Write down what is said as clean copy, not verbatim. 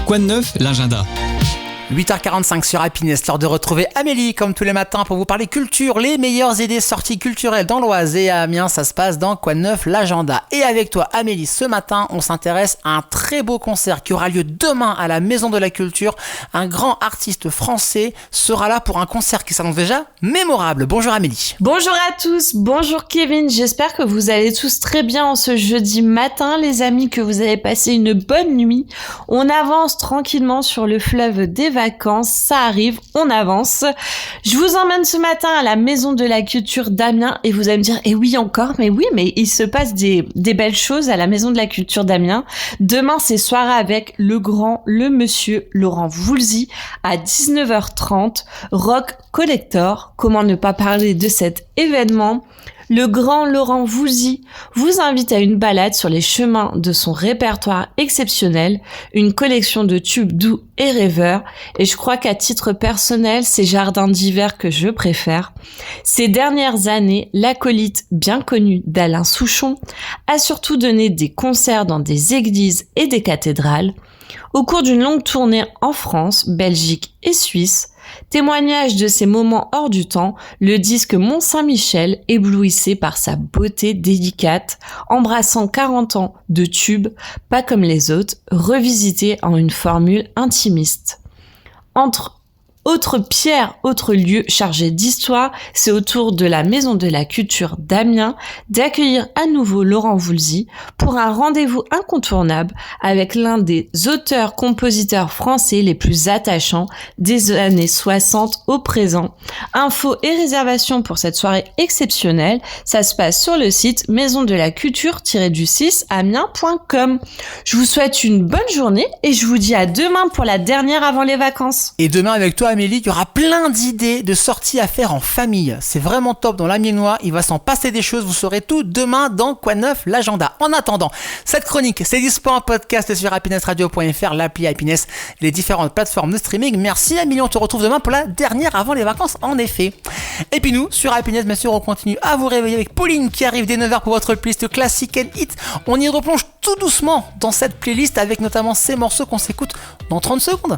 Quoi de neuf, l'agenda? 8h45 sur Happiness, l'heure de retrouver Amélie comme tous les matins pour vous parler culture, les meilleures idées sorties culturelles dans l'Oise et à Amiens. Ça se passe dans Quoi de neuf, l'agenda. Et avec toi Amélie, ce matin on s'intéresse à un très beau concert qui aura lieu demain à la Maison de la Culture. Un grand artiste français sera là pour un concert qui s'annonce déjà mémorable. Bonjour Amélie. Bonjour à tous, bonjour Kevin, j'espère que vous allez tous très bien en ce jeudi matin les amis, que vous avez passé une bonne nuit. On avance tranquillement sur le fleuve des vacances, ça arrive, on avance. Je vous emmène ce matin à la Maison de la Culture d'Amiens et vous allez me dire, eh oui encore, mais oui, mais il se passe des belles choses à la Maison de la Culture d'Amiens. Demain, c'est soirée avec le monsieur Laurent Voulzy à 19h30, Rock Collector. Comment ne pas parler de cet événement? Le grand Laurent Voulzy vous invite à une balade sur les chemins de son répertoire exceptionnel, une collection de tubes doux et rêveurs, et je crois qu'à titre personnel, c'est Jardin d'hiver que je préfère. Ces dernières années, l'acolyte bien connu d'Alain Souchon a surtout donné des concerts dans des églises et des cathédrales. Au cours d'une longue tournée en France, Belgique et Suisse, témoignage de ces moments hors du temps, le disque Mont-Saint-Michel éblouissait par sa beauté délicate, embrassant 40 ans de tubes, pas comme les autres, revisités en une formule intimiste. Entre autre lieu chargé d'histoire, c'est au tour de la Maison de la Culture d'Amiens d'accueillir à nouveau Laurent Voulzy pour un rendez-vous incontournable avec l'un des auteurs-compositeurs français les plus attachants des années 60 au présent. Infos et réservations pour cette soirée exceptionnelle, ça se passe sur le site maisondelaculture-6 amiens.com. Je vous souhaite une bonne journée et je vous dis à demain pour la dernière avant les vacances. Et demain avec toi Amélie, il y aura plein d'idées de sorties à faire en famille. C'est vraiment top dans l'Amiénois, il va s'en passer des choses, vous saurez tout demain dans Quoi de neuf, l'agenda. En attendant, cette chronique, c'est dispo en podcast sur happinessradio.fr, l'appli Happiness, les différentes plateformes de streaming. Merci Amélie, on te retrouve demain pour la dernière avant les vacances en effet. Et puis nous, sur Happiness, bien sûr, on continue à vous réveiller avec Pauline qui arrive dès 9h pour votre playlist classique and hit. On y replonge tout doucement dans cette playlist avec notamment ces morceaux qu'on s'écoute dans 30 secondes.